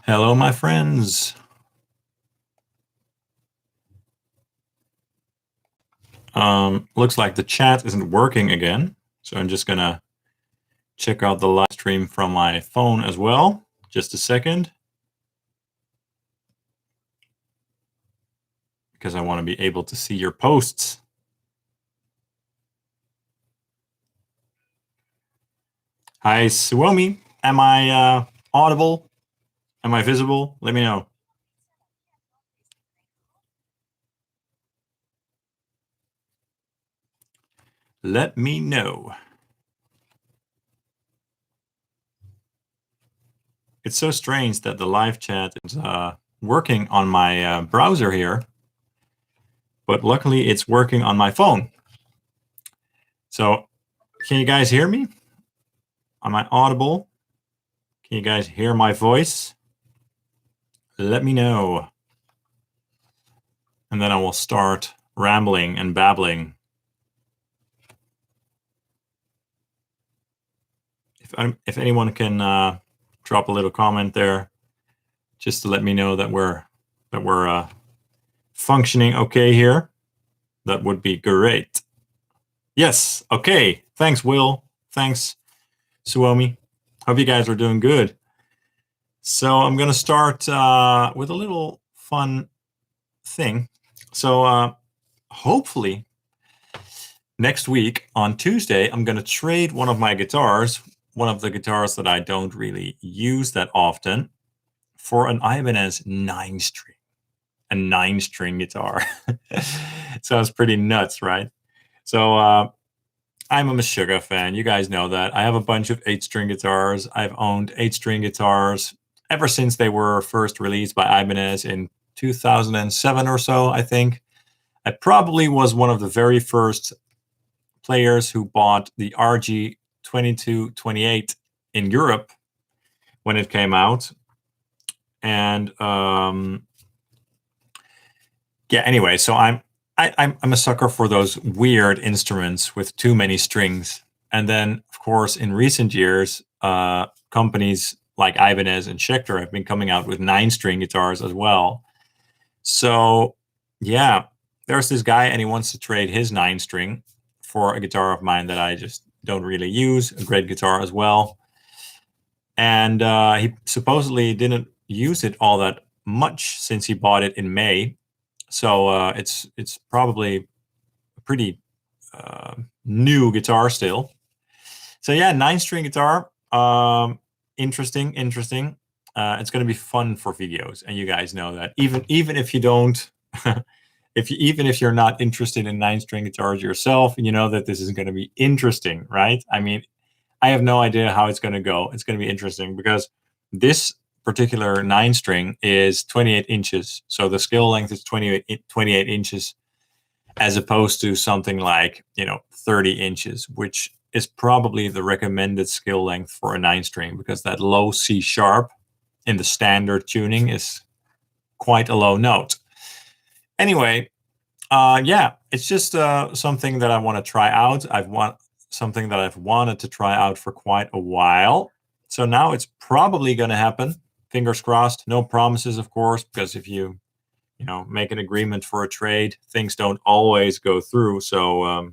Hello, my friends. Looks like the chat isn't working again, so I'm just gonna check out the live stream from my phone as well. Just a second, because I want to be able to see your posts. Hi, Suomi. Am I audible? Am I visible? Let me know. Let me know. It's so strange that the live chat is working on my browser here, but luckily it's working on my phone. So, can you guys hear me? Am I audible? Can you guys hear my voice? Let me know. And then I will start rambling and babbling. If anyone can drop a little comment there, just to let me know that we're functioning okay here, that would be great. Yes, okay. Thanks, Will. Thanks, Suomi. Hope you guys are doing good. So I'm going to start with a little fun thing. So hopefully next week on Tuesday, I'm going to trade one of my guitars, one of the guitars that I don't really use that often, for an Ibanez 9-string, a 9-string guitar. Sounds pretty nuts, right? So I'm a Meshuggah fan. You guys know that. I have a bunch of 8-string guitars. I've owned 8-string guitars ever since they were first released by Ibanez in 2007 or so, I think. I probably was one of the very first players who bought the RG 2228 in Europe when it came out. And yeah, anyway, so I'm a sucker for those weird instruments with too many strings. And then, of course, in recent years, companies like Ibanez and Schecter have been coming out with 9-string guitars as well. So yeah, there's this guy and he wants to trade his 9-string for a guitar of mine that I just don't really use, a great guitar as well. And he supposedly didn't use it all that much since he bought it in May. So it's probably a pretty new guitar still. So yeah, 9-string guitar. Interesting. It's going to be fun for videos, and you guys know that. Even if you don't, even if you're not interested in 9-string guitars yourself, you know that this is going to be interesting, right? I mean, I have no idea how it's going to go. It's going to be interesting because this particular 9-string is 28 inches. So the scale length is 28 inches as opposed to something like, 30 inches, which is probably the recommended scale length for a 9-string because that low C sharp in the standard tuning is quite a low note. Anyway, yeah, it's just something that I want to try out. Something that I've wanted to try out for quite a while. So now it's probably going to happen. Fingers crossed. No promises, of course, because if you make an agreement for a trade, things don't always go through. So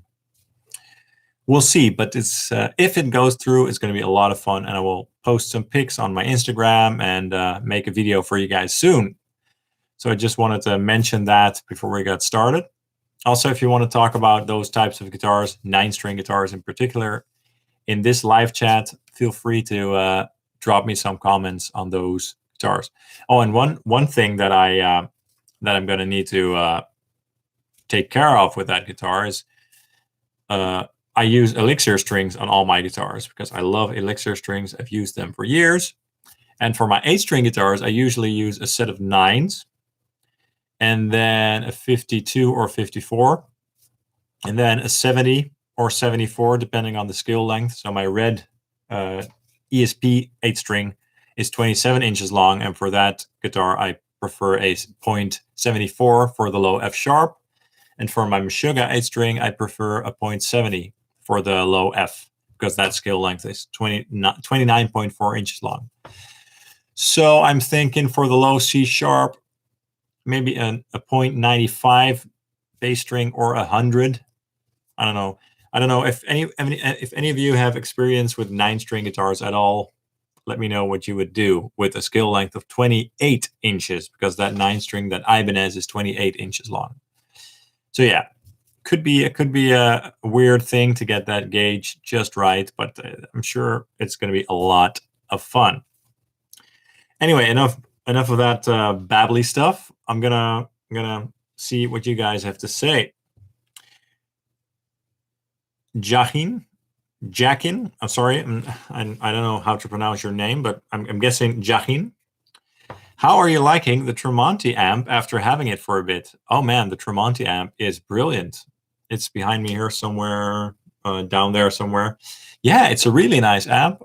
we'll see. But it's if it goes through, it's going to be a lot of fun, and I will post some pics on my Instagram and make a video for you guys soon. So I just wanted to mention that before we got started. Also, if you want to talk about those types of guitars, 9-string guitars in particular, in this live chat, feel free to drop me some comments on those guitars. Oh, and one thing that I'm going to need to take care of with that guitar is I use Elixir strings on all my guitars because I love Elixir strings. I've used them for years. And for my 8-string guitars, I usually use a set of 9s, and then a 52 or 54, and then a 70 or 74, depending on the scale length. So my red ESP 8-string is 27 inches long, and for that guitar, I prefer a 0.74 for the low F sharp, and for my Meshuggah 8-string, I prefer a 0.70 for the low F, because that scale length is 29.4 inches long. So I'm thinking for the low C sharp, maybe a 0.95 bass string or 100. I don't know. I don't know if any of you have experience with 9-string guitars at all. Let me know what you would do with a scale length of 28 inches, because that 9-string, that ibanez, is 28 inches long. So yeah, could be a weird thing to get that gauge just right, but I'm sure it's going to be a lot of fun. Anyway, enough of that babbly stuff. I'm gonna see what you guys have to say. Jachin, I'm sorry, I don't know how to pronounce your name, but I'm guessing Jachin. How are you liking the Tremonti amp after having it for a bit? Oh man, the Tremonti amp is brilliant. It's behind me here somewhere, down there somewhere. Yeah, it's a really nice amp.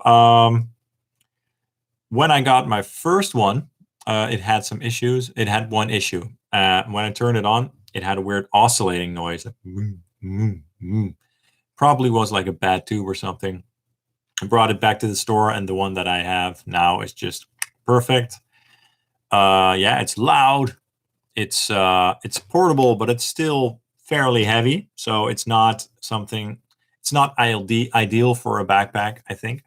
When I got my first one, it had some issues. It had one issue. When I turned it on, it had a weird oscillating noise. Probably was like a bad tube or something. I brought it back to the store, and the one that I have now is just perfect. Yeah, it's loud. It's portable, but it's still fairly heavy. So it's not something. It's not ideal for a backpack, I think.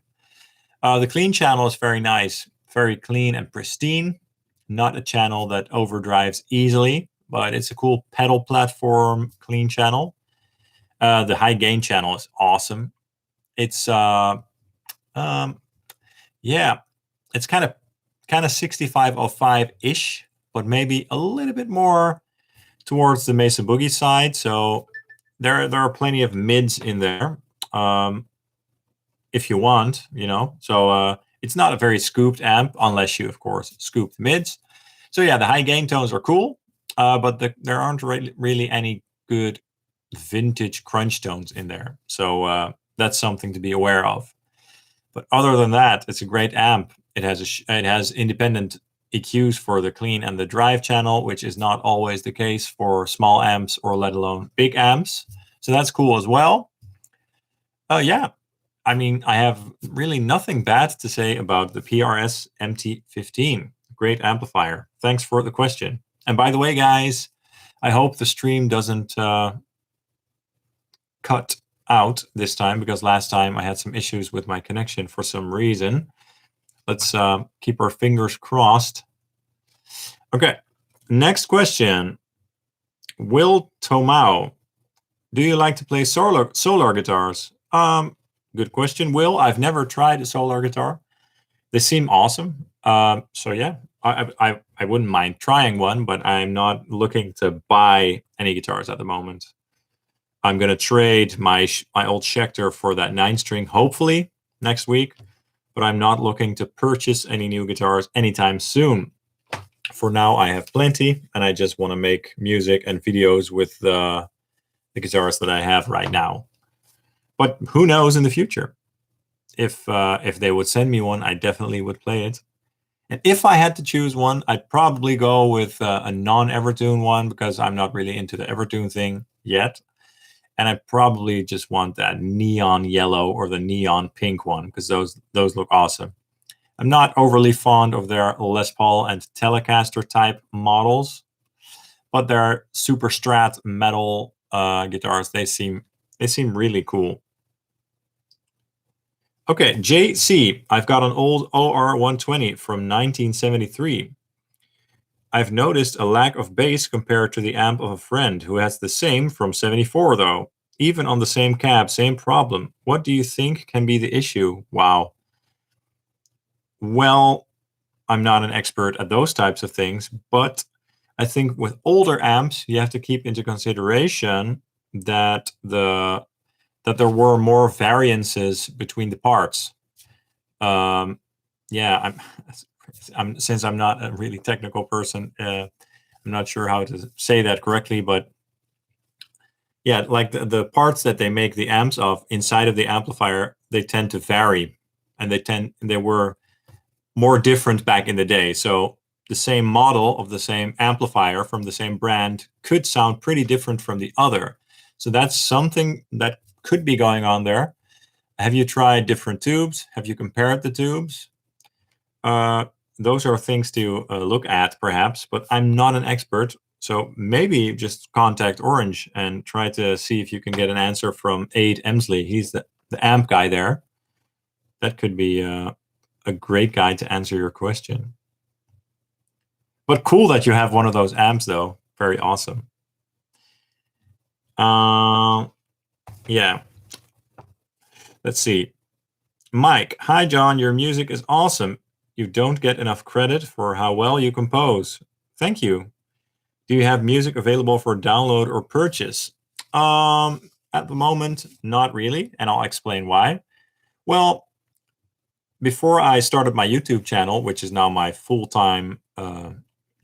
The clean channel is very nice, very clean and pristine. Not a channel that overdrives easily, but it's a cool pedal platform clean channel. The high gain channel is awesome. It's yeah, it's kind of 6505-ish, but maybe a little bit more towards the Mesa Boogie side. So there are plenty of mids in there. If you want, you know. So it's not a very scooped amp, unless you, of course, scoop the mids. So yeah, the high gain tones are cool, but there aren't really any good vintage crunch tones in there. So that's something to be aware of. But other than that, it's a great amp. It has independent EQs for the clean and the drive channel, which is not always the case for small amps or let alone big amps. So that's cool as well. Yeah, I mean, I have really nothing bad to say about the PRS MT15. Great amplifier. Thanks for the question. And by the way, guys, I hope the stream doesn't cut out this time, because last time I had some issues with my connection for some reason. Let's keep our fingers crossed. Okay, next question. Will Tomau, do you like to play solar guitars? Good question, Will. I've never tried a solar guitar. They seem awesome. So yeah, I wouldn't mind trying one, but I'm not looking to buy any guitars at the moment. I'm gonna trade my old Schecter for that 9-string, hopefully next week, but I'm not looking to purchase any new guitars anytime soon. For now, I have plenty, and I just want to make music and videos with the guitars that I have right now. But who knows in the future? If they would send me one, I definitely would play it. And if I had to choose one, I'd probably go with a non-Evertune one, because I'm not really into the Evertune thing yet. And I probably just want that neon yellow or the neon pink one, because those look awesome. I'm not overly fond of their Les Paul and Telecaster type models, but their super strat metal guitars, they seem really cool. Okay, JC, I've got an old OR120 from 1973. I've noticed a lack of bass compared to the amp of a friend who has the same from 74 though. Even on the same cab, same problem. What do you think can be the issue? Wow. Well, I'm not an expert at those types of things, but I think with older amps, you have to keep into consideration that there were more variances between the parts. Yeah, since I'm not a really technical person, I'm not sure how to say that correctly, but yeah, like the parts that they make the amps of inside of the amplifier, they tend to vary, and they were more different back in the day. So the same model of the same amplifier from the same brand could sound pretty different from the other. So that's something that could be going on there. Have you tried different tubes? Have you compared the tubes? those are things to look at, perhaps, but I'm not an expert. So maybe just contact Orange and try to see if you can get an answer from Aid Emsley. He's the amp guy there. That could be a great guy to answer your question. But cool that you have one of those amps, though. Very awesome. Yeah. Let's see. Mike, hi, John. Your music is awesome. You don't get enough credit for how well you compose. Thank you. Do you have music available for download or purchase? At the moment, not really, and I'll explain why. Well, before I started my YouTube channel, which is now my full-time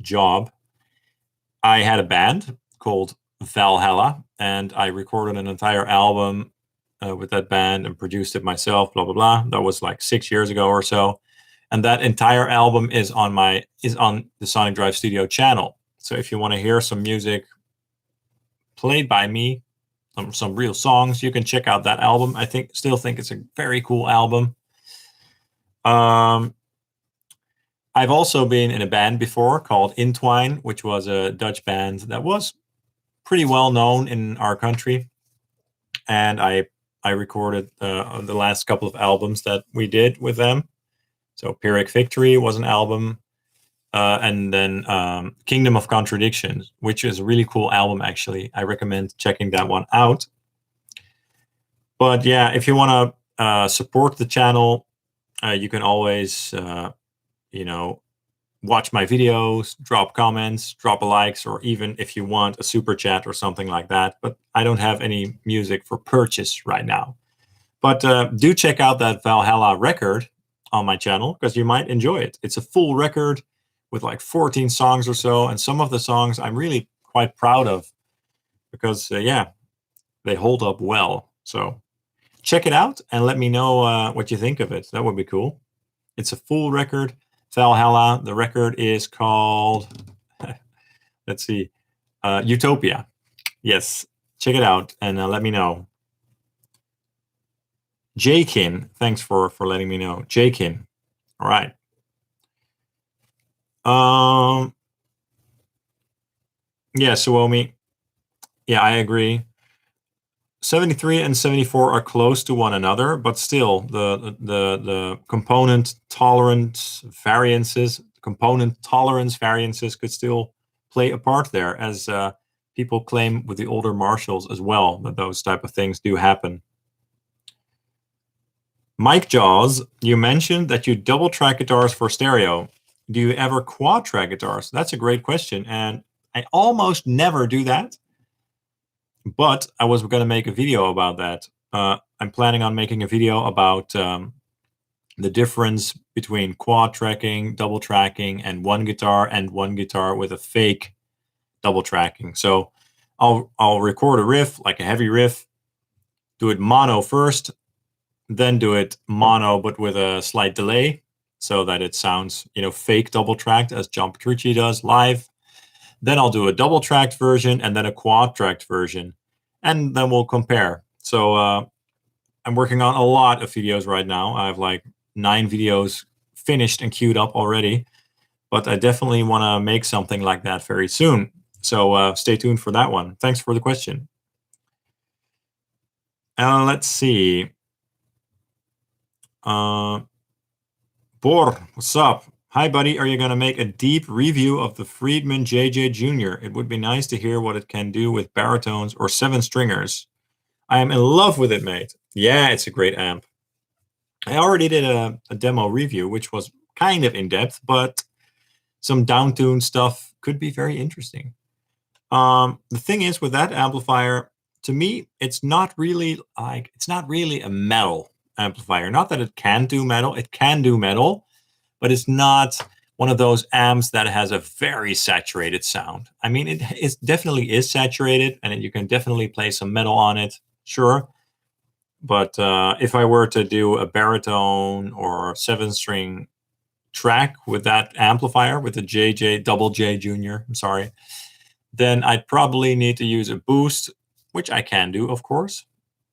job, I had a band called Valhalla, and I recorded an entire album with that band and produced it myself, blah, blah, blah. That was like 6 years ago or so. And that entire album is on the Sonic Drive Studio channel. So if you want to hear some music played by me, some real songs, you can check out that album. I still think it's a very cool album. I've also been in a band before called Intwine, which was a Dutch band that was pretty well known in our country. And I recorded the last couple of albums that we did with them. So Pyrrhic Victory was an album. And then Kingdom of Contradictions, which is a really cool album, actually. I recommend checking that one out. But yeah, if you want to support the channel, you can always, watch my videos, drop comments, drop a likes, or even if you want a super chat or something like that. But I don't have any music for purchase right now. But do check out that Valhalla record on my channel because you might enjoy it. It's a full record with like 14 songs or so, and some of the songs I'm really quite proud of because, they hold up well. So check it out and let me know what you think of it. That would be cool. It's a full record, Valhalla. The record is called, let's see, Utopia. Yes, check it out and let me know. Jakin, thanks for letting me know. Jakin, all right. Yeah, Suomi. Yeah, I agree. 73 and 74 are close to one another, but still the component tolerance variances could still play a part there, as people claim with the older Marshalls as well, that those type of things do happen. Mike Jaws, you mentioned that you double track guitars for stereo. Do you ever quad track guitars? That's a great question, and I almost never do that. But I was going to make a video about that. I'm planning on making a video about the difference between quad tracking, double tracking, and one guitar with a fake double tracking. So I'll record a riff, like a heavy riff, do it mono first, then do it mono but with a slight delay so that it sounds, fake double tracked as John Petrucci does live. Then I'll do a double tracked version and then a quad tracked version, and then we'll compare. So I'm working on a lot of videos right now. I have like 9 videos finished and queued up already, but I definitely want to make something like that very soon. So stay tuned for that one. Thanks for the question. Let's see. Bor, what's up? Hi, buddy. Are you going to make a deep review of the Friedman JJ Jr.? It would be nice to hear what it can do with baritones or 7-stringers. I am in love with it, mate. Yeah, it's a great amp. I already did a demo review, which was kind of in-depth, but some down-tuned stuff could be very interesting. The thing is with that amplifier, to me, it's not really a metal amplifier. Not that it can do metal. It can do metal, but it's not one of those amps that has a very saturated sound. I mean, it definitely is saturated, and you can definitely play some metal on it, sure. But if I were to do a baritone or 7-string track with that amplifier, with the double J Junior, I'm sorry, then I'd probably need to use a boost, which I can do, of course,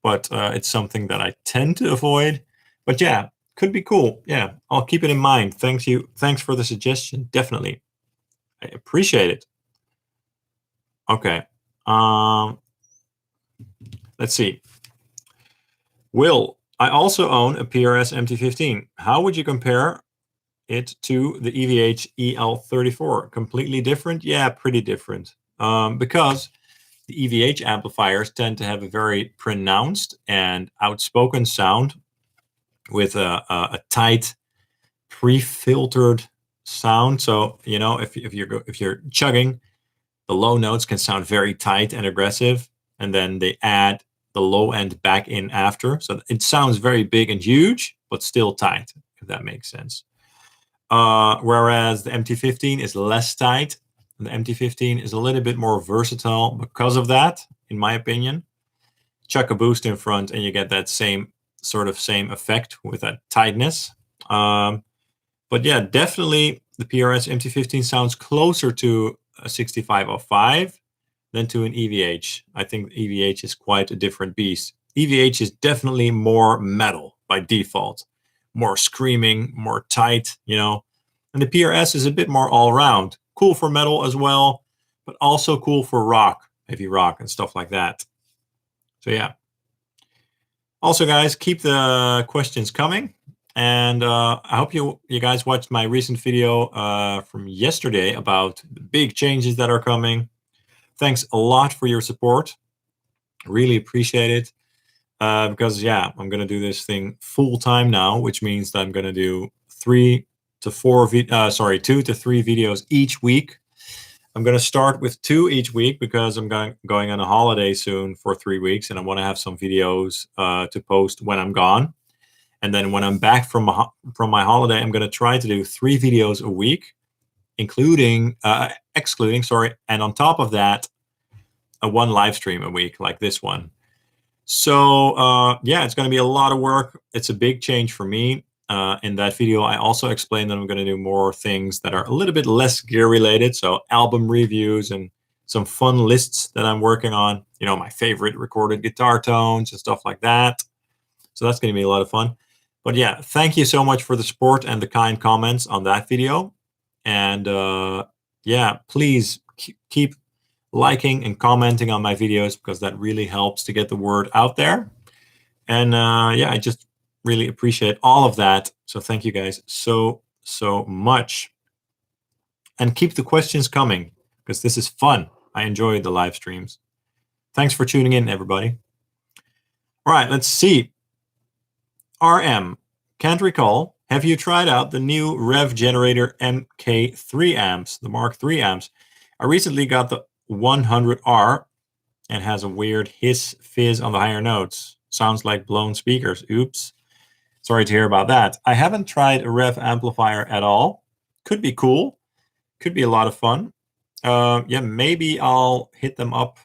but it's something that I tend to avoid. But yeah, Could be cool. Yeah, I'll keep it in mind. Thanks for the suggestion. Definitely. I appreciate it. Okay. Let's see. Will, I also own a PRS MT15. How would you compare it to the EVH EL34? Completely different? Yeah, pretty different. Because the EVH amplifiers tend to have a very pronounced and outspoken sound with a tight, pre-filtered sound. So if you're chugging, the low notes can sound very tight and aggressive, and then they add the low end back in after. So it sounds very big and huge, but still tight, if that makes sense. Whereas the MT15 is less tight. The MT15 is a little bit more versatile because of that, in my opinion. Chuck a boost in front and you get that same effect with that tightness. But yeah, definitely the PRS MT15 sounds closer to a 6505 than to an EVH. I think EVH is quite a different beast. EVH is definitely more metal by default, more screaming, more tight, and the PRS is a bit more all-round. Cool for metal as well, but also cool for rock, heavy rock and stuff like that. So yeah. Also, guys, keep the questions coming. And I hope you guys watched my recent video from yesterday about the big changes that are coming. Thanks a lot for your support. Really appreciate it. Because, yeah, I'm going to do this thing full time now, which means that I'm going to do 2 to 3 videos each week. I'm going to start with 2 each week because I'm going on a holiday soon for 3 weeks, and I want to have some videos to post when I'm gone. And then when I'm back from my holiday, I'm going to try to do 3 videos a week, excluding, and on top of that, one live stream a week like this one. So yeah, it's going to be a lot of work. It's a big change for me. In that video, I also explained that I'm going to do more things that are a little bit less gear related. So album reviews and some fun lists that I'm working on, my favorite recorded guitar tones and stuff like that. So that's going to be a lot of fun. But yeah, thank you so much for the support and the kind comments on that video. And yeah, please keep liking and commenting on my videos because that really helps to get the word out there. And yeah, I just really appreciate all of that. So thank you guys so much. And keep the questions coming because this is fun. I enjoy the live streams. Thanks for tuning in, everybody. All right, let's see. RM, can't recall. Have you tried out the new Rev Generator MK3 amps, the Mark III amps? I recently got the 100R and has a weird fizz on the higher notes. Sounds like blown speakers. Oops. Sorry to hear about that. I haven't tried a Rev amplifier at all. Could be cool. Could be a lot of fun. Yeah, maybe I'll hit them up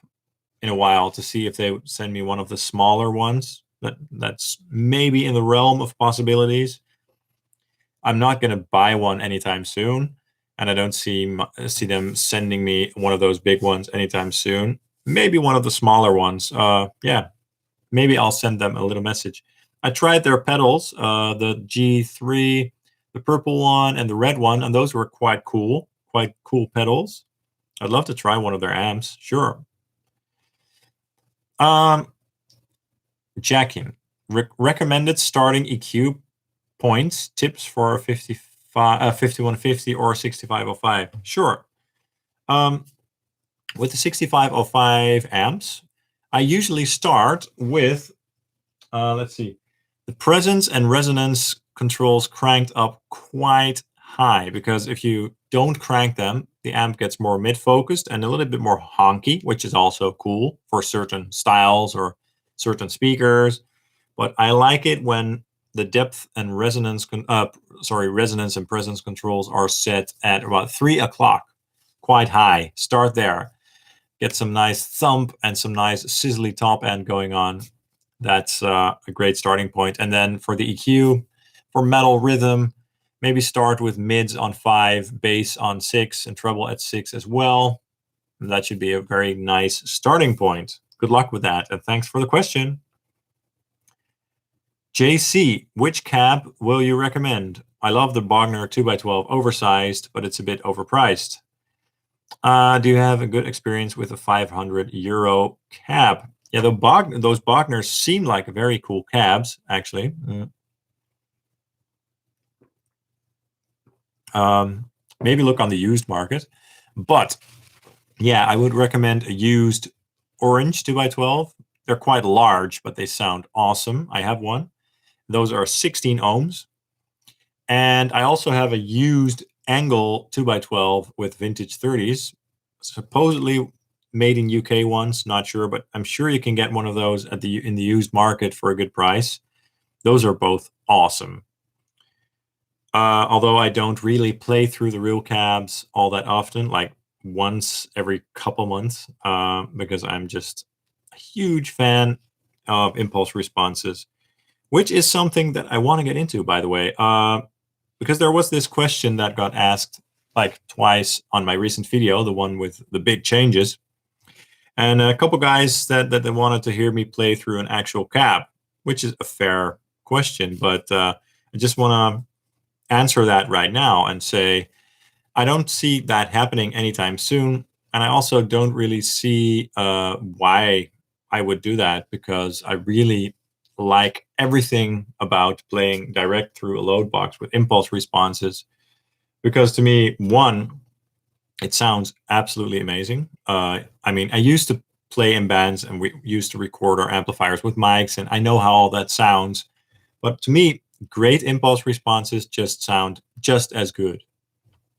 in a while to see if they would send me one of the smaller ones. That's maybe in the realm of possibilities. I'm not going to buy one anytime soon, and I don't see them sending me one of those big ones anytime soon. Maybe one of the smaller ones. Yeah, maybe I'll send them a little message. I tried their pedals, the G3, the purple one, and the red one, and those were quite cool pedals. I'd love to try one of their amps, sure. Jacking, recommended starting EQ points, tips for 5150 or 6505. Sure. With the 6505 amps, I usually start with, let's see, the presence and resonance controls cranked up quite high, because if you don't crank them, the amp gets more mid-focused and a little bit more honky, which is also cool for certain styles or certain speakers. But I like it when the depth and resonance and presence controls are set at about 3 o'clock, quite high. Start there. Get some nice thump and some nice sizzly top end going on. That's a great starting point. And then for the EQ, for metal rhythm, maybe start with mids on 5, bass on 6, and treble at 6 as well. And that should be a very nice starting point. Good luck with that, and thanks for the question. JC, which cab will you recommend? I love the Bogner 2x12 oversized, but it's a bit overpriced. Do you have a good experience with a 500 euro cab? Yeah, those Bogners seem like very cool cabs, actually. Maybe look on the used market. But yeah, I would recommend a used orange 2x12. They're quite large, but they sound awesome. I have one. Those are 16 ohms. And I also have a used angle 2x12 with vintage 30s, supposedly made in UK ones, not sure, but I'm sure you can get one of those in the used market for a good price. Those are both awesome. Although I don't really play through the real cabs all that often, like once every couple months, because I'm just a huge fan of impulse responses, which is something that I want to get into, by the way. Because there was this question that got asked like twice on my recent video, the one with the big changes. And a couple guys said that they wanted to hear me play through an actual cab, which is a fair question. But I just want to answer that right now and say, I don't see that happening anytime soon. And I also don't really see why I would do that, because I really like everything about playing direct through a load box with impulse responses, because to me, one, it sounds absolutely amazing. I mean, I used to play in bands and we used to record our amplifiers with mics, and I know how all that sounds. But to me, great impulse responses just sound just as good.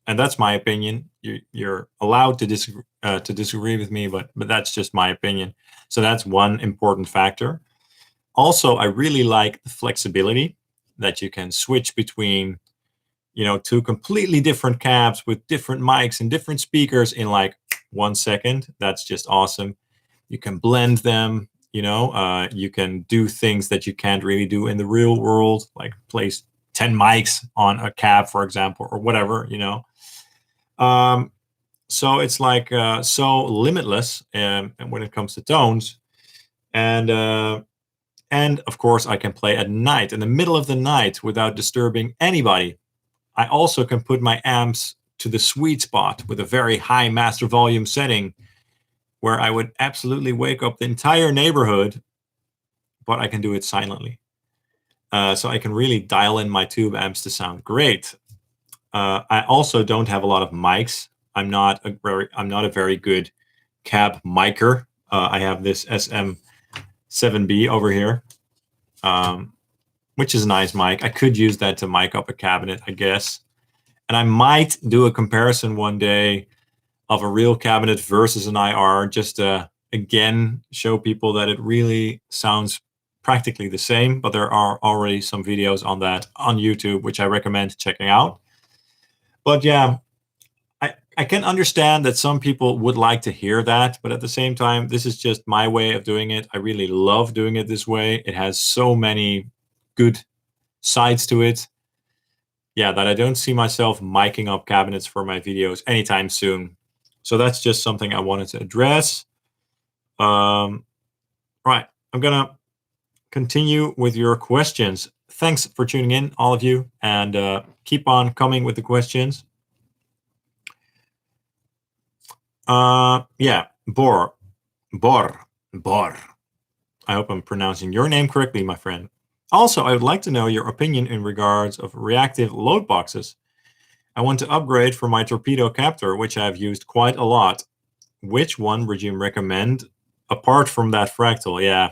And that's my opinion. You're allowed to disagree with me, but that's just my opinion. So that's one important factor. Also, I really like the flexibility that you can switch between, two completely different cabs with different mics and different speakers in like 1 second. That's just awesome. You can blend them, you can do things that you can't really do in the real world, like place 10 mics on a cab, for example, or whatever, So it's like so limitless when it comes to tones. And of course, I can play at night, in the middle of the night, without disturbing anybody. I also can put my amps to the sweet spot with a very high master volume setting, where I would absolutely wake up the entire neighborhood, but I can do it silently. So I can really dial in my tube amps to sound great. I also don't have a lot of mics. I'm not a very good cab micer. I have this SM7B over here, which is a nice mic. I could use that to mic up a cabinet, I guess. And I might do a comparison one day of a real cabinet versus an IR, just to, again, show people that it really sounds practically the same. But there are already some videos on that on YouTube, which I recommend checking out. But yeah, I can understand that some people would like to hear that, but at the same time, this is just my way of doing it. I really love doing it this way. It has so many good sides to it. Yeah, that I don't see myself miking up cabinets for my videos anytime soon. So that's just something I wanted to address. Right, I'm gonna continue with your questions. Thanks for tuning in, all of you, and keep on coming with the questions. Yeah, Bor. I hope I'm pronouncing your name correctly, my friend. Also, I would like to know your opinion in regards of reactive load boxes. I want to upgrade for my torpedo captor, which I've used quite a lot. Which one would you recommend apart from that fractal? Yeah,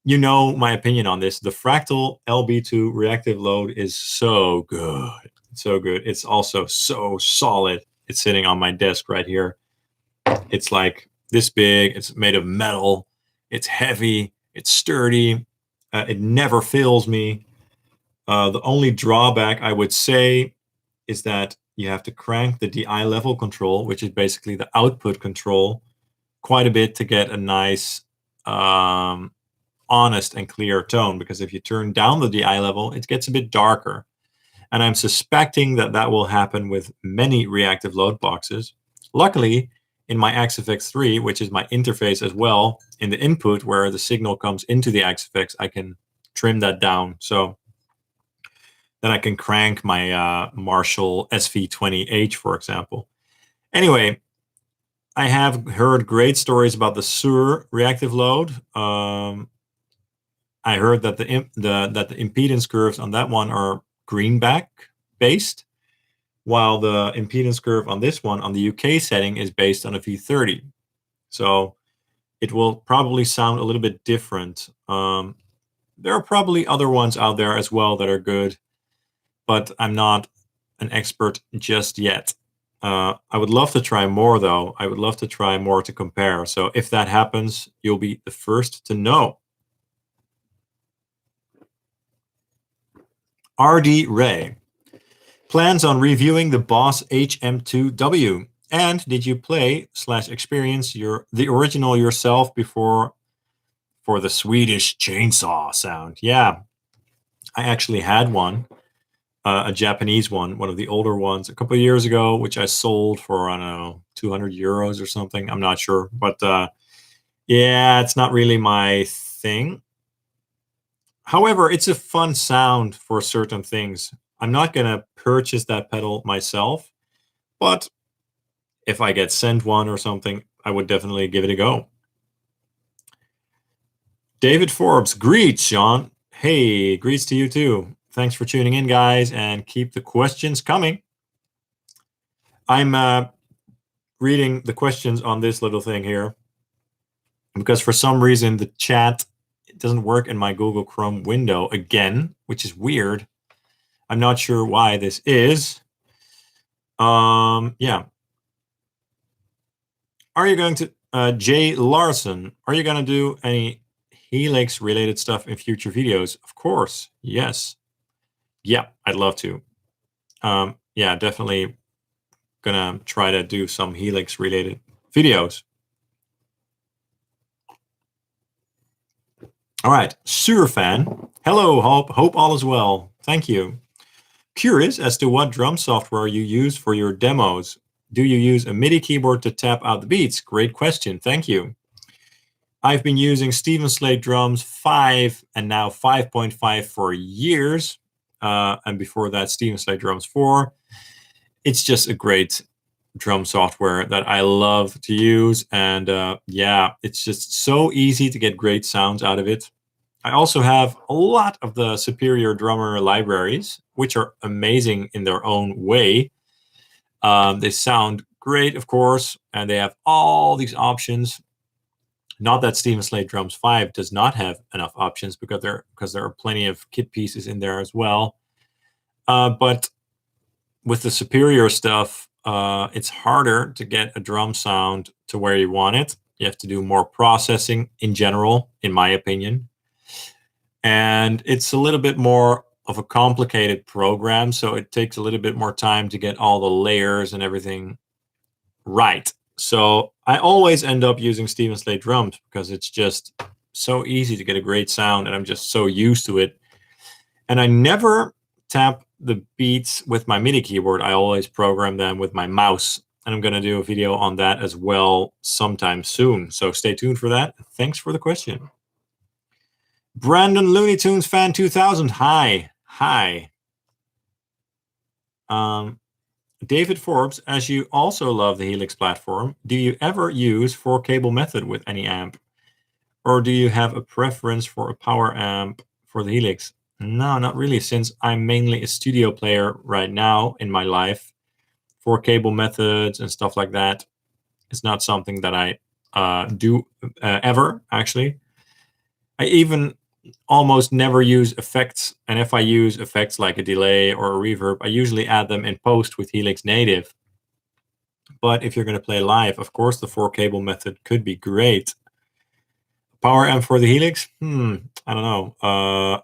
you know my opinion on this. The fractal LB2 reactive load is so good. So good. It's also so solid. It's sitting on my desk right here. It's like this big. It's made of metal. It's heavy. It's sturdy. It never fails me. The only drawback I would say is that you have to crank the DI level control, which is basically the output control, quite a bit to get a nice, honest and clear tone. Because if you turn down the DI level, it gets a bit darker. And I'm suspecting that that will happen with many reactive load boxes. Luckily, in my XFX3, which is my interface as well, in the input where the signal comes into the XFX, I can trim that down. So then I can crank my Marshall SV20H, for example. Anyway, I have heard great stories about the Sur reactive load. I heard that the impedance curves on that one are greenback based, while the impedance curve on this one on the UK setting is based on a V30. So it will probably sound a little bit different. There are probably other ones out there as well that are good, but I'm not an expert just yet. I would love to try more, though. I would love to try more to compare. So if that happens, you'll be the first to know. RD Ray plans on reviewing the Boss HM2W. And did you play/experience the original yourself before for the Swedish chainsaw sound? Yeah, I actually had one, a Japanese one of the older ones a couple of years ago, which I sold for, I don't know, 200 euros or something. I'm not sure. But yeah, it's not really my thing. However, it's a fun sound for certain things. I'm not going to purchase that pedal myself, but if I get sent one or something, I would definitely give it a go. David Forbes, greets, Sean. Hey, greets to you too. Thanks for tuning in, guys, and keep the questions coming. I'm reading the questions on this little thing here because for some reason the chat doesn't work in my Google Chrome window again, which is weird. I'm not sure why this is. Yeah. Are you going to, Jay Larson, are you going to do any Helix related stuff in future videos? Of course. Yes. Yeah, I'd love to. Yeah, definitely gonna try to do some Helix related videos. All right, Surfan. Hello, hope all is well. Thank you. Curious as to what drum software you use for your demos. Do you use a MIDI keyboard to tap out the beats? Great question. Thank you. I've been using Steven Slate Drums 5 and now 5.5 for years. And before that, Steven Slate Drums 4. It's just a great drum software that I love to use. And yeah, it's just so easy to get great sounds out of it. I also have a lot of the Superior Drummer libraries, which are amazing in their own way. They sound great, of course, and they have all these options. Not that Steven Slate Drums 5 does not have enough options because there are plenty of kit pieces in there as well. But with the Superior stuff, it's harder to get a drum sound to where you want it. You have to do more processing in general, in my opinion. And it's a little bit more of a complicated program, so it takes a little bit more time to get all the layers and everything right. So I always end up using Steven Slate Drums because it's just so easy to get a great sound, and I'm just so used to it. And I never tap the beats with my MIDI keyboard. I always program them with my mouse, and I'm going to do a video on that as well sometime soon. So stay tuned for that. Thanks for the question. Brandon Looney Tunes Fan 2000. Hi. David Forbes, as you also love the Helix platform, do you ever use 4-cable method with any amp? Or do you have a preference for a power amp for the Helix? No, not really, since I'm mainly a studio player right now in my life. 4-cable methods and stuff like that is not something that I do ever, actually. I even almost never use effects, and if I use effects like a delay or a reverb, I usually add them in post with Helix Native. But if you're going to play live, of course the 4-cable method could be great. Power amp for the Helix? I don't know.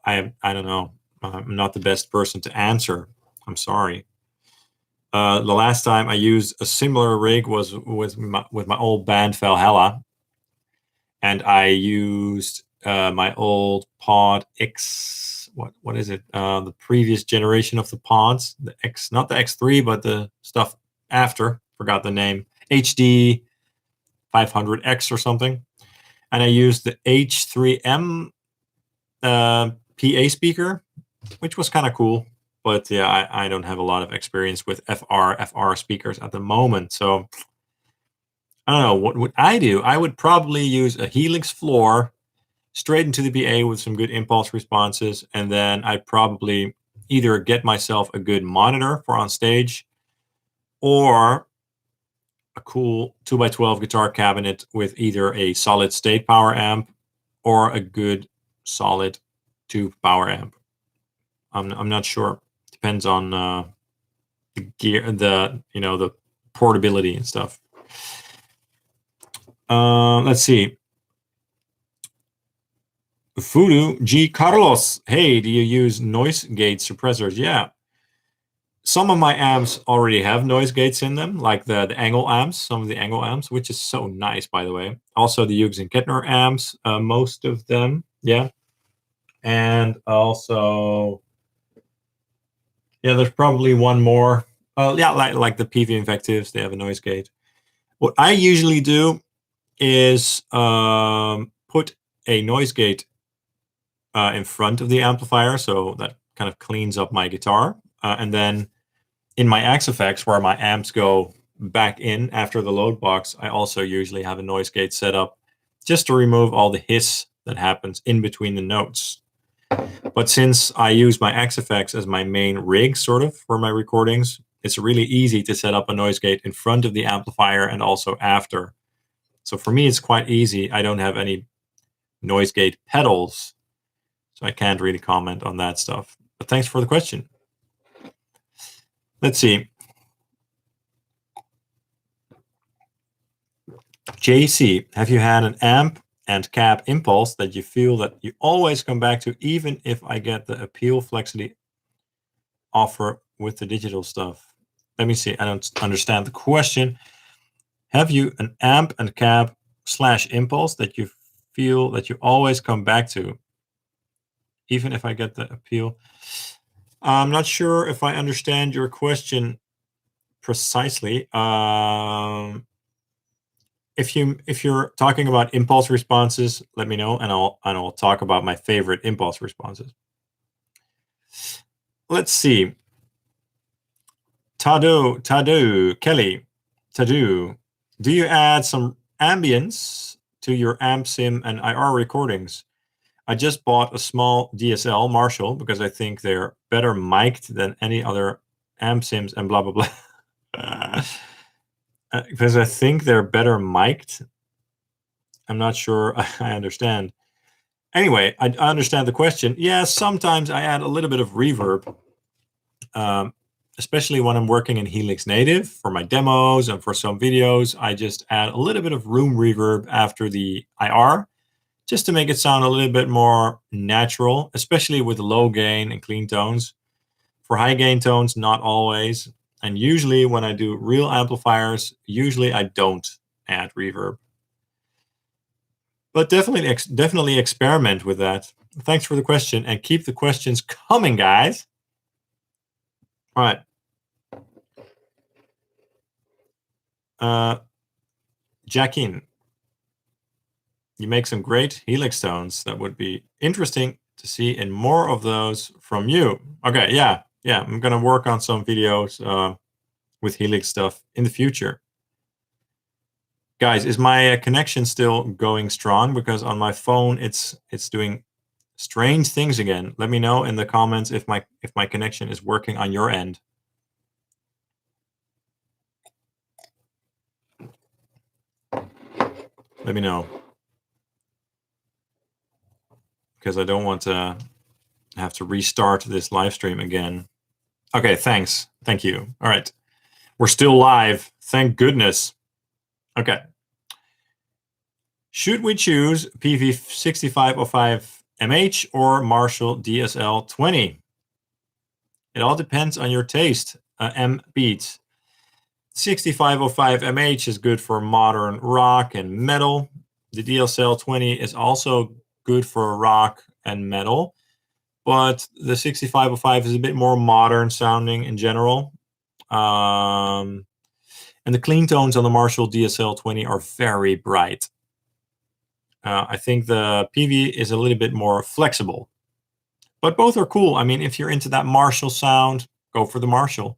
I don't know. I'm not the best person to answer. I'm sorry. The last time I used a similar rig was with my old band Valhalla, and I used my old Pod X. What is it? The previous generation of the pods, the X, not the X3, but the stuff after. Forgot the name. HD 500X or something. And I used the H3M PA speaker, which was kind of cool. But yeah, I don't have a lot of experience with FR speakers at the moment. So I don't know. What would I do? I would probably use a Helix floor straight into the PA with some good impulse responses. And then I'd probably either get myself a good monitor for on stage or a cool 2x12 guitar cabinet with either a solid state power amp or a good solid tube power amp. I'm not sure. Depends on the gear, the portability and stuff. Let's see. Voodoo G Carlos. Hey, do you use noise gate suppressors? Yeah. Some of my amps already have noise gates in them, like the Angle amps, some of the Angle amps, which is so nice, by the way. Also the Hughes and Kettner amps, most of them, yeah. And also, yeah, there's probably one more. Yeah, like the peavey invectives, they have a noise gate. What I usually do is put a noise gate in front of the amplifier, so that kind of cleans up my guitar, and then in my X-Effects, where my amps go back in after the load box, I also usually have a noise gate set up just to remove all the hiss that happens in between the notes. But since I use my X-Effects as my main rig, sort of, for my recordings, it's really easy to set up a noise gate in front of the amplifier and also after. So for me, it's quite easy. I don't have any noise gate pedals, so I can't really comment on that stuff. But thanks for the question. Let's see. JC, have you had an amp and cab impulse that you feel that you always come back to, even if I get the appeal flexity offer with the digital stuff? Let me see. I don't understand the question. Have you an amp and cab / impulse that you feel that you always come back to, even if I get the appeal? I'm not sure if I understand your question precisely. If you're talking about impulse responses, let me know, and I'll talk about my favorite impulse responses. Let's see. Kelly, do you add some ambience to your amp sim and IR recordings? I just bought a small DSL Marshall because I think they're better mic'd than any other amp sims and blah, blah, blah. Because I think they're better mic'd. I'm not sure I understand. Anyway, I understand the question. Yeah, sometimes I add a little bit of reverb, especially when I'm working in Helix Native for my demos and for some videos. I just add a little bit of room reverb after the IR, just to make it sound a little bit more natural, especially with low gain and clean tones. For high gain tones, not always. And usually when I do real amplifiers, usually I don't add reverb. But definitely experiment with that. Thanks for the question, and keep the questions coming, guys. All right. Jackin, you make some great Helix tones. That would be interesting to see in more of those from you. Okay, yeah. I'm gonna work on some videos with Helix stuff in the future. Guys, is my connection still going strong? Because on my phone, it's doing strange things again. Let me know in the comments if my connection is working on your end. Let me know, because I don't want to have to restart this live stream again. Okay, thanks. Thank you. All right. We're still live. Thank goodness. Okay. Should we choose Peavey 6505 MH or Marshall DSL 20? It all depends on your taste. M Beats. 6505 MH is good for modern rock and metal. The DSL 20 is also good for rock and metal, but the 6505 is a bit more modern sounding in general. And the clean tones on the Marshall DSL 20 are very bright. I think the PV is a little bit more flexible. But both are cool. I mean, if you're into that Marshall sound, go for the Marshall.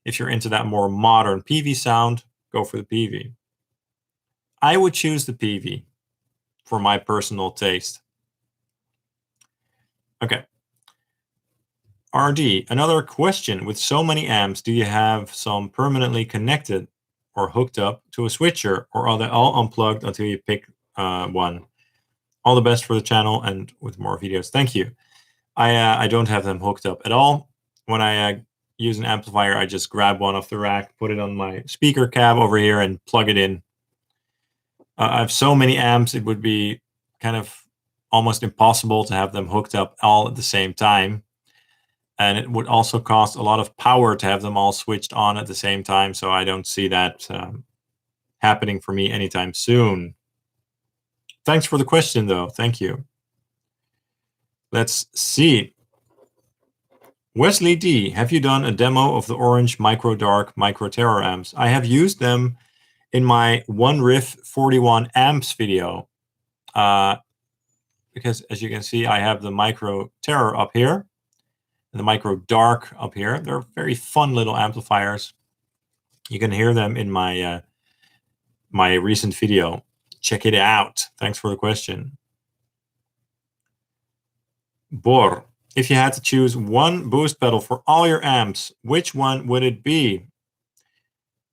If you're into that more modern peavey sound, go for the peavey. I would choose the peavey for my personal taste. Okay. RD, another question. With so many amps, do you have some permanently connected or hooked up to a switcher, or are they all unplugged until you pick one? All the best for the channel and with more videos. Thank you. I don't have them hooked up at all. When I use an amplifier, I just grab one off the rack, put it on my speaker cab over here, and plug it in. I have so many amps, it would be kind of almost impossible to have them hooked up all at the same time. And it would also cost a lot of power to have them all switched on at the same time. So I don't see that happening for me anytime soon. Thanks for the question, though. Thank you. Let's see. Wesley D, have you done a demo of the Orange Micro Dark Micro Terror amps? I have used them in my One Riff 41 amps video. Because as you can see, I have the Micro Terror up here and the Micro Dark up here. They're very fun little amplifiers. You can hear them in my my recent video. Check it out. Thanks for the question. Bor, if you had to choose one boost pedal for all your amps, which one would it be?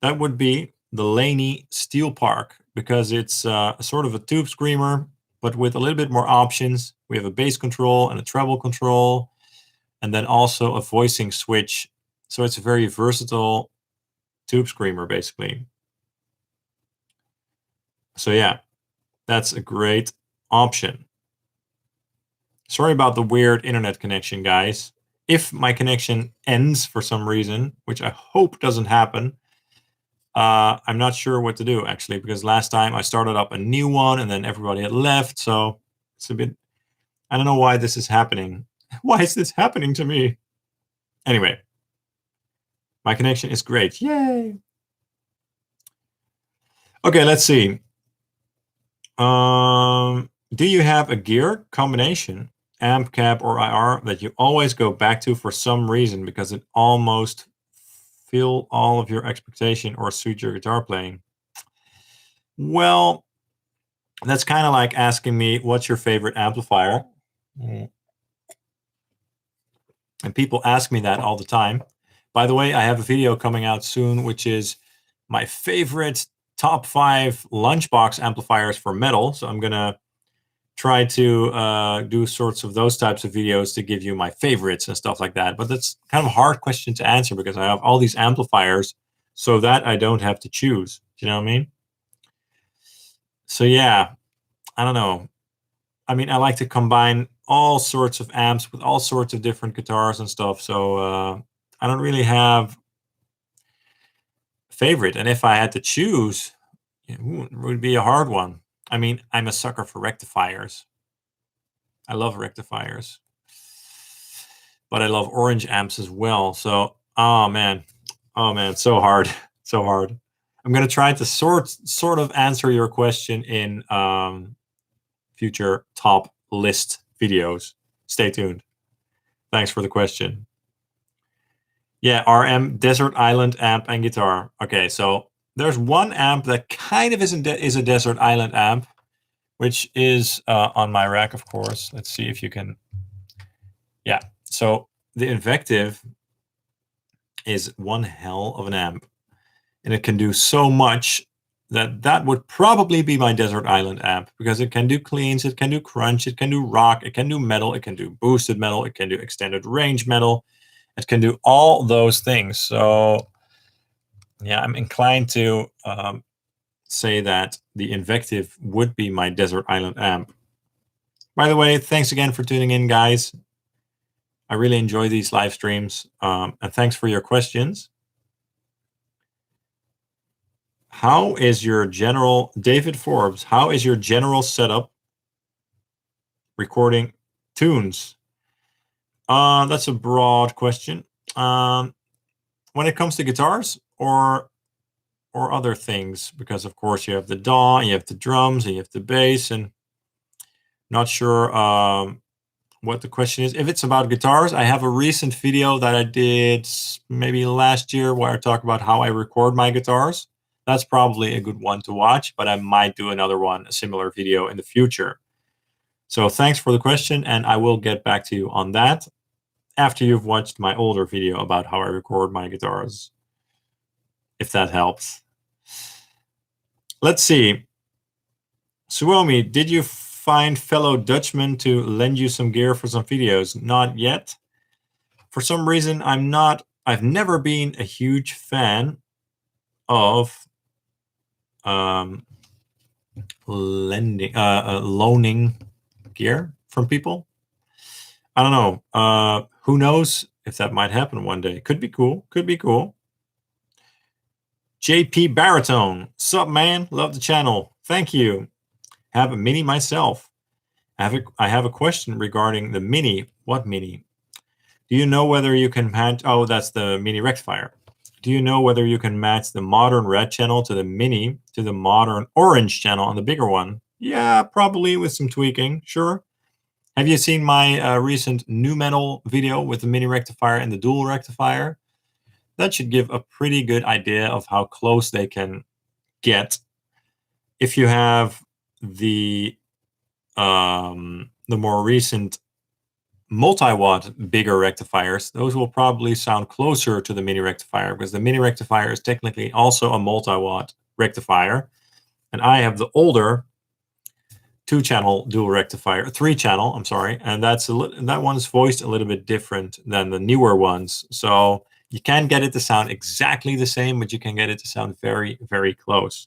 That would be the Laney Steel Park, because it's sort of a tube screamer, but with a little bit more options. We have a bass control and a treble control, and then also a voicing switch. So it's a very versatile tube screamer, basically. So yeah, that's a great option. Sorry about the weird internet connection, guys. If my connection ends for some reason, which I hope doesn't happen, I'm not sure what to do, actually, because last time I started up a new one and then everybody had left. So it's a bit, I don't know why this is happening. Why is this happening to me? Anyway, my connection is great. Yay. Okay, let's see. Do you have a gear combination, amp, cab, or IR, that you always go back to for some reason because it almost fill all of your expectation or suit your guitar playing? Well, that's kind of like asking me, what's your favorite amplifier? And people ask me that all the time. By the way, I have a video coming out soon, which is my favorite top 5 lunchbox amplifiers for metal. So I'm going to try to do sorts of those types of videos to give you my favorites and stuff like that. But that's kind of a hard question to answer because I have all these amplifiers so that I don't have to choose. Do you know what I mean? So yeah, I don't know. I mean, I like to combine all sorts of amps with all sorts of different guitars and stuff. So I don't really have a favorite. And if I had to choose, it would be a hard one. I mean, I'm a sucker for rectifiers. I love rectifiers. But I love orange amps as well. So, oh man, so hard, so hard. I'm gonna try to sort of answer your question in future top list videos. Stay tuned. Thanks for the question. Yeah, RM Desert Island amp and guitar. Okay, so there's one amp that kind of is a Desert Island amp, which is on my rack, of course. Let's see if you can. Yeah, so the Invective is one hell of an amp, and it can do so much that would probably be my Desert Island amp, because it can do cleans, it can do crunch, it can do rock, it can do metal, it can do boosted metal, it can do extended range metal, it can do all those things. So yeah, I'm inclined to say that the Invective would be my Desert Island amp. By the way, thanks again for tuning in, guys. I really enjoy these live streams, and thanks for your questions. How is your general, David Forbes, how is your general setup recording tunes? That's a broad question. When it comes to guitars or other things, because of course you have the DAW, you have the drums, and you have the bass, and not sure what the question is. If it's about guitars, I have a recent video that I did maybe last year where I talk about how I record my guitars. That's probably a good one to watch, but I might do another one, a similar video in the future. So thanks for the question, and I will get back to you on that after you've watched my older video about how I record my guitars, if that helps. Let's see. Suomi, did you find fellow Dutchmen to lend you some gear for some videos? Not yet. For some reason, I've never been a huge fan of loaning gear from people. I don't know. Who knows if that might happen one day? Could be cool. Could be cool. JP Baritone. Sup, man? Love the channel. Thank you. Have a Mini myself. I have a question regarding the Mini. What Mini? Do you know whether you can match... Oh, that's the Mini rectifier. Do you know whether you can match the modern red channel to the Mini to the modern orange channel on the bigger one? Yeah, probably with some tweaking. Sure. Have you seen my recent nu metal video with the Mini rectifier and the dual rectifier? That should give a pretty good idea of how close they can get. If you have the more recent multi-watt bigger rectifiers, those will probably sound closer to the Mini rectifier, because the Mini rectifier is technically also a multi-watt rectifier, and I have the older 2-channel dual rectifier, 3-channel, I'm sorry, and that one's voiced a little bit different than the newer ones. So you can get it to sound exactly the same, but you can get it to sound very, very close.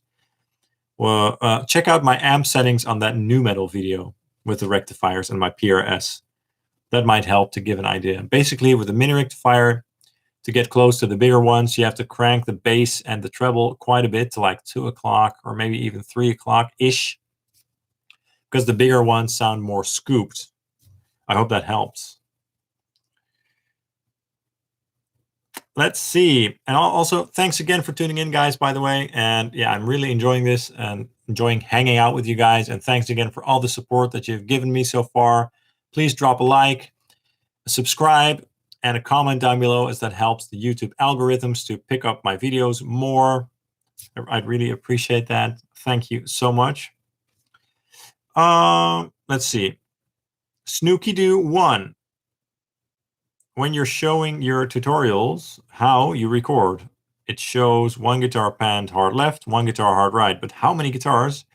Well, check out my amp settings on that nu metal video with the rectifiers and my PRS. That might help to give an idea. Basically, with the Mini rectifier, to get close to the bigger ones, you have to crank the bass and the treble quite a bit to like 2 o'clock or maybe even 3 o'clock-ish, because the bigger ones sound more scooped. I hope that helps. Let's see. And also, thanks again for tuning in, guys, by the way. And yeah, I'm really enjoying this and enjoying hanging out with you guys. And thanks again for all the support that you've given me so far. Please drop a like, a subscribe, and a comment down below, as that helps the YouTube algorithms to pick up my videos more. I'd really appreciate that. Thank you so much. Let's see. Snooky-Doo1. When you're showing your tutorials how you record, it shows one guitar panned hard left, one guitar hard right. But how many guitars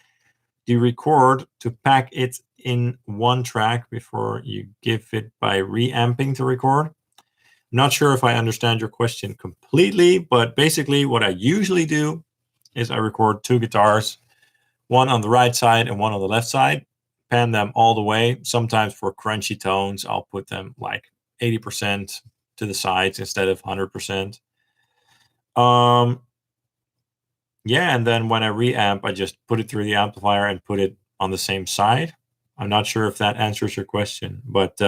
do you record to pack it in one track before you give it by reamping to record? I'm not sure if I understand your question completely, but basically what I usually do is I record 2 guitars, one on the right side and one on the left side, pan them all the way. Sometimes for crunchy tones, I'll put them like 80% to the sides instead of 100%. Yeah, and then when I reamp, I just put it through the amplifier and put it on the same side. I'm not sure if that answers your question, but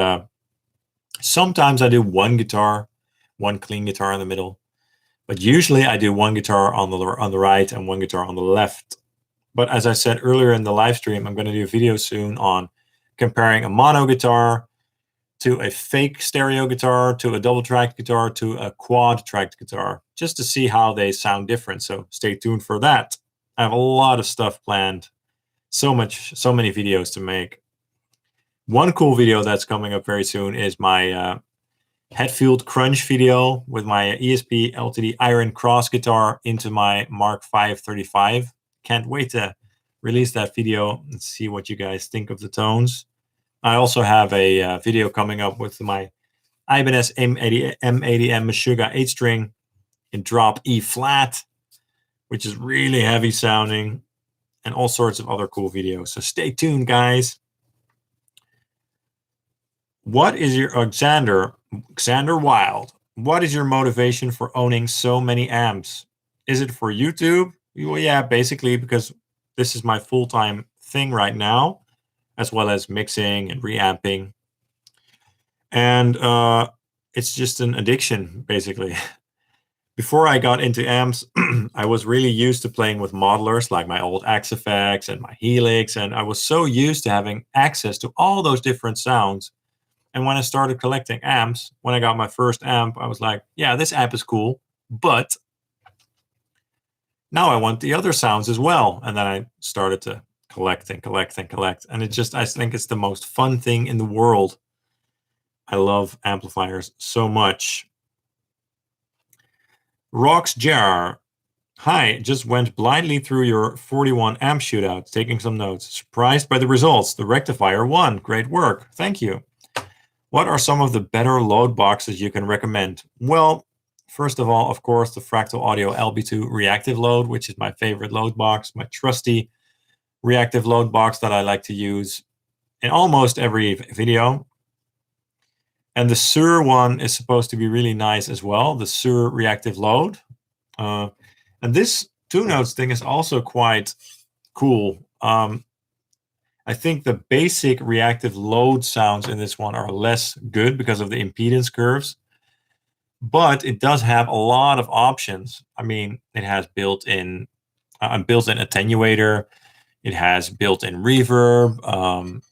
sometimes I do one guitar, one clean guitar in the middle, but usually I do one guitar on the right and one guitar on the left. But as I said earlier in the live stream, I'm going to do a video soon on comparing a mono guitar to a fake stereo guitar, to a double-tracked guitar, to a quad-tracked guitar, just to see how they sound different. So stay tuned for that. I have a lot of stuff planned. So many videos to make. One cool video that's coming up very soon is my Hetfield Crunch video with my ESP LTD Iron Cross guitar into my Mark V 35. Can't wait to release that video and see what you guys think of the tones. I also have a video coming up with my Ibanez M80M Meshuggah 8-string in drop E flat, which is really heavy sounding, and all sorts of other cool videos. So stay tuned, guys. What is your Xander Wild? What is your motivation for owning so many amps? Is it for YouTube? Well, yeah, basically because this is my full-time thing right now, as well as mixing and reamping. And it's just an addiction, basically. Before I got into amps, I was really used to playing with modelers like my old Axe-Fx and my Helix, and I was so used to having access to all those different sounds And when I started collecting amps, when I got my first amp, I was like, yeah, this amp is cool, but now I want the other sounds as well. And then I started to collect and collect and collect. And I think it's the most fun thing in the world. I love amplifiers so much. Rocks Jar. Hi, just went blindly through your 41 amp shootout, taking some notes. Surprised by the results. The rectifier won. Great work. Thank you. What are some of the better load boxes you can recommend? Well, first of all, of course, the Fractal Audio LB2 reactive load, which is my favorite load box, my trusty reactive load box that I like to use in almost every video. And the Sur one is supposed to be really nice as well, the Sur reactive load. And this two notes thing is also quite cool. I think the basic reactive load sounds in this one are less good because of the impedance curves, but it does have a lot of options. I mean, it has built-in attenuator, it has built-in reverb,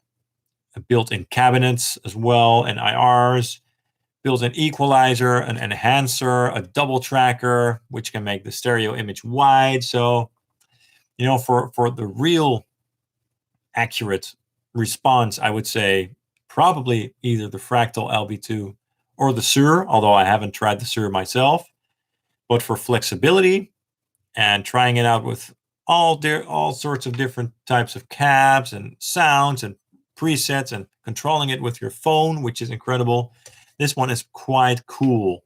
built-in cabinets as well, and IRs, built-in equalizer, an enhancer, a double tracker, which can make the stereo image wide. So, you know, for the real accurate response, I would say probably either the Fractal LB2 or the Sur, although I haven't tried the Sur myself. But for flexibility and trying it out with all sorts of different types of cabs and sounds and presets and controlling it with your phone, which is incredible, this one is quite cool.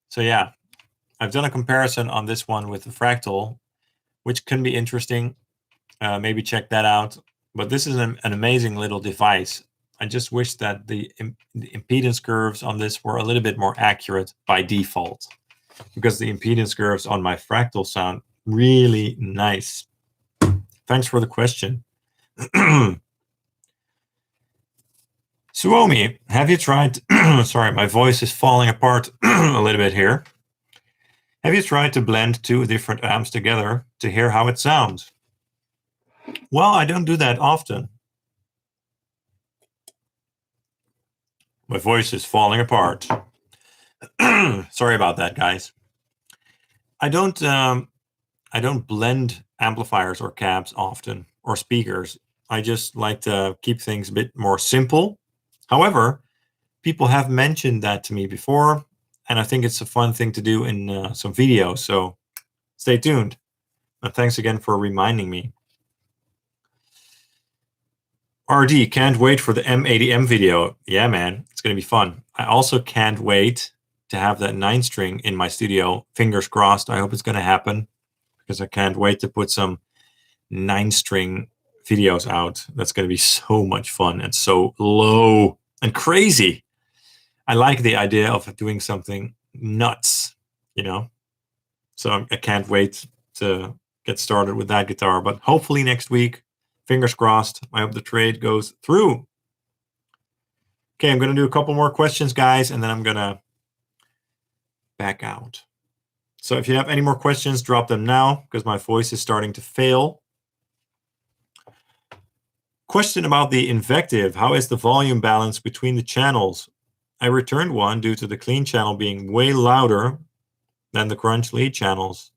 So yeah, I've done a comparison on this one with the Fractal, which can be interesting. Maybe check that out. But this is an amazing little device. I just wish that the impedance curves on this were a little bit more accurate by default, because the impedance curves on my Fractal sound really nice. Thanks for the question. Suomi, have you tried... Sorry, my voice is falling apart a little bit here. Have you tried to blend two different amps together to hear how it sounds? Well, I don't do that often. My voice is falling apart. Sorry about that, guys. I don't blend amplifiers or cabs often, or speakers. I just like to keep things a bit more simple. However, people have mentioned that to me before, and I think it's a fun thing to do in some videos. So stay tuned. And thanks again for reminding me. RD, can't wait for the M80M video. Yeah, man, it's going to be fun. I also can't wait to have that 9-string in my studio. Fingers crossed. I hope it's going to happen, because I can't wait to put some 9-string videos out. That's going to be so much fun and so low and crazy. I like the idea of doing something nuts, you know? So I can't wait to get started with that guitar, but hopefully next week. Fingers crossed. I hope the trade goes through. Okay, I'm going to do a couple more questions, guys, and then I'm going to back out. So if you have any more questions, drop them now, because my voice is starting to fail. Question about the invective. How is the volume balance between the channels? I returned one due to the clean channel being way louder than the crunch lead channels,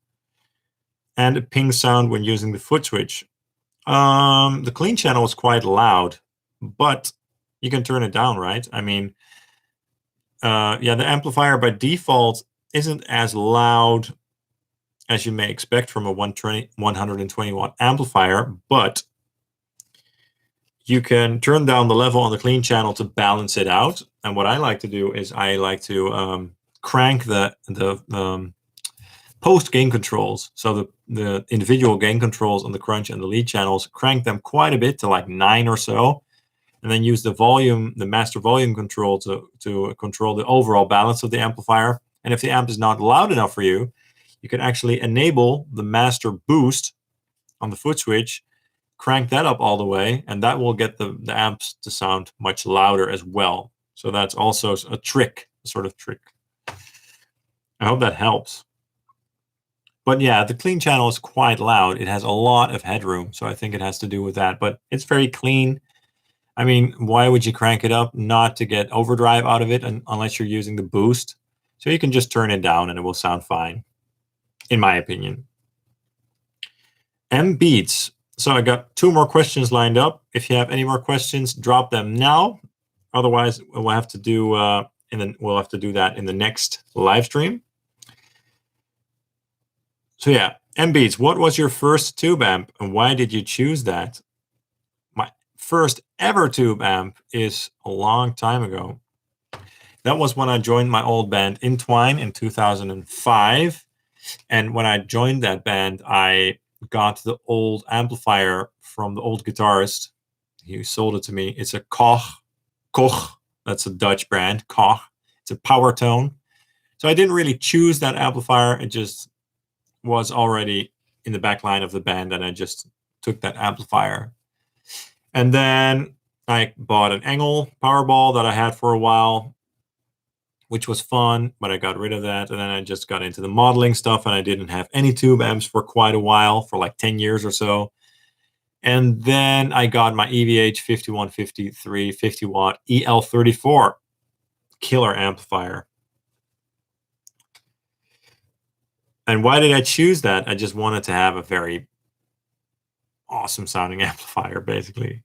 and a ping sound when using the foot switch. The clean channel is quite loud, but you can turn it down, right? I mean, yeah, the amplifier by default isn't as loud as you may expect from a 120 watt amplifier, but you can turn down the level on the clean channel to balance it out. And what I like to do is I like to crank the post gain controls. So the individual gain controls on the crunch and the lead channels, crank them quite a bit to like 9 or so, and then use the volume, the master volume control to control the overall balance of the amplifier. And if the amp is not loud enough for you, you can actually enable the master boost on the foot switch, crank that up all the way, and that will get the amps to sound much louder as well. So that's also a trick, a sort of trick. I hope that helps. But yeah, the clean channel is quite loud. It has a lot of headroom, so I think it has to do with that. But it's very clean. I mean, why would you crank it up? Not to get overdrive out of it unless you're using the boost. So you can just turn it down and it will sound fine, in my opinion. M Beats. So I got 2 more questions lined up. If you have any more questions, drop them now. Otherwise, we'll have to do that in the next live stream. So yeah, M Beats, what was your first tube amp and why did you choose that? My first ever tube amp is a long time ago. That was when I joined my old band Entwine in 2005. And when I joined that band, I got the old amplifier from the old guitarist. He sold it to me. It's a Koch. That's a Dutch brand, Koch. It's a power tone. So I didn't really choose that amplifier. It just was already in the back line of the band, and I just took that amplifier. And then I bought an Engel Powerball that I had for a while, which was fun, but I got rid of that. And then I just got into the modeling stuff, and I didn't have any tube amps for quite a while, for like 10 years or so. And then I got my EVH 5153 50 watt EL34 killer amplifier. And why did I choose that? I just wanted to have a very awesome sounding amplifier, basically.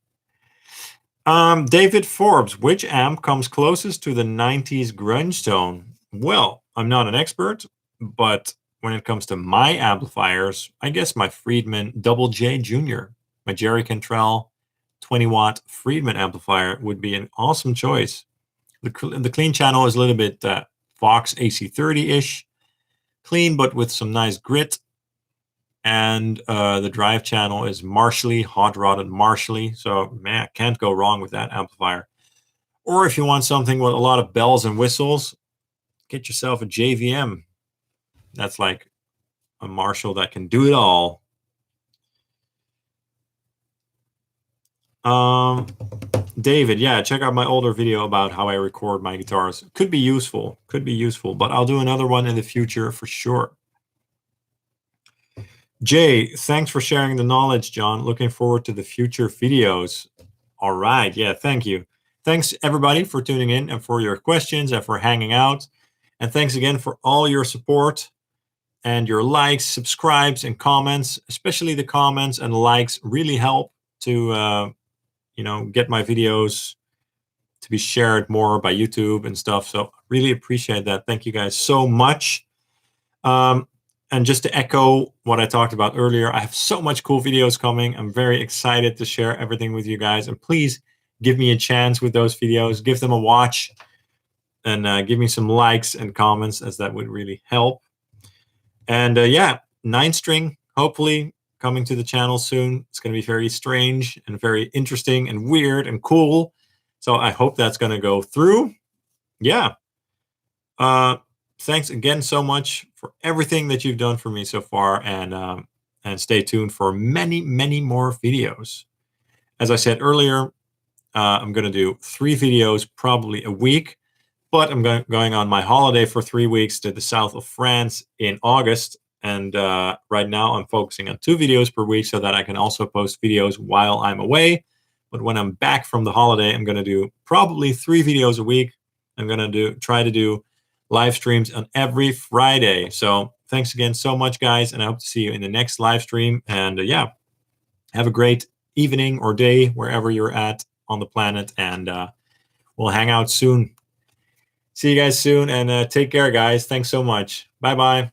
David Forbes, which amp comes closest to the 90s grunge tone? Well, I'm not an expert, but when it comes to my amplifiers, I guess my Friedman Double J Jr., my Jerry Cantrell 20 watt Friedman amplifier would be an awesome choice. The clean channel is a little bit Vox AC30-ish, clean but with some nice grit. And the drive channel is Marshally, hot-rodded Marshally. So, man, can't go wrong with that amplifier. Or if you want something with a lot of bells and whistles, get yourself a JVM. That's like a Marshall that can do it all. David, yeah, check out my older video about how I record my guitars. Could be useful, but I'll do another one in the future for sure. Jay, thanks for sharing the knowledge, John. Looking forward to the future videos. All right. Yeah, thank you. Thanks, everybody, for tuning in and for your questions and for hanging out. And thanks again for all your support and your likes, subscribes, and comments. Especially the comments and likes really help to, get my videos to be shared more by YouTube and stuff. So really appreciate that. Thank you guys so much. And just to echo what I talked about earlier, I have so much cool videos coming. I'm very excited to share everything with you guys. And please give me a chance with those videos. Give them a watch and give me some likes and comments, as that would really help. And yeah, 9-string, hopefully coming to the channel soon. It's going to be very strange and very interesting and weird and cool. So I hope that's going to go through. Yeah. Thanks again so much for everything that you've done for me so far, and stay tuned for many, many more videos. As I said earlier, I'm going to do 3 videos probably a week, but I'm going on my holiday for 3 weeks to the south of France in August, and right now I'm focusing on 2 videos per week so that I can also post videos while I'm away. But when I'm back from the holiday, I'm going to do probably 3 videos a week. I'm going to try to do live streams on every Friday. So thanks again so much, guys, and I hope to see you in the next live stream. And yeah, have a great evening or day wherever you're at on the planet, and we'll hang out soon. See you guys soon, and take care, guys. Thanks so much. Bye-bye.